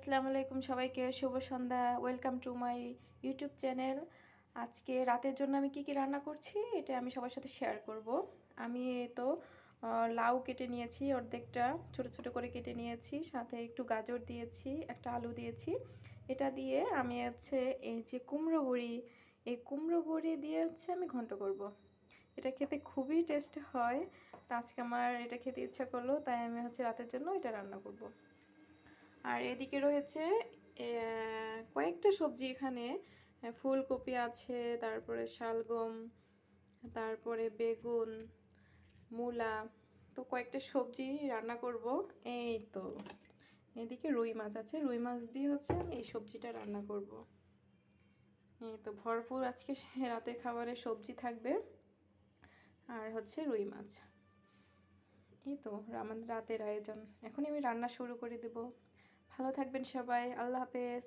আসসালামু আলাইকুম সবাইকে, শুভ সন্ধ্যা। Welcome to my YouTube channel. আজকে রাতের জন্য আমি কি কি রান্না করছি এটা আমি সবার সাথে শেয়ার করব। আমি তো লাউ কেটে নিয়েছি, অর্ধেকটা ছোট ছোট করে কেটে নিয়েছি, সাথে একটু গাজর দিয়েছি, একটা আলু দিয়েছি। এটা দিয়ে আমি এই যে কুমড়ো বড়ি, এই কুমড়ো বড়ি দিয়ে আমি ঘন্ট করব। এটা খেতে খুবই টেস্ট হয়। তো আজকে আমার এটা খেতে ইচ্ছা করলো, তাই আমি রাতের জন্য এটা রান্না করব। আর এদিকে রয়েছে কয়েকটা সবজি। এখানে ফুলকপি আছে, তারপরে শালগম, তারপরে বেগুন, মূলা, তো কয়েকটা সবজি রান্না করব। এই তো এদিকে রুই মাছ আছে, রুই মাছ দিয়ে আমি এই সবজিটা রান্না করব। এই তো ভরপুর আজকে রাতের খাবারে সবজি থাকবে, আর রুই মাছ। এই তো আমাদের রাতের আয়োজন। এখনই আমি রান্না শুরু করে দেব। ভালো থাকবেন সবাই, আল্লাহ হাফেজ।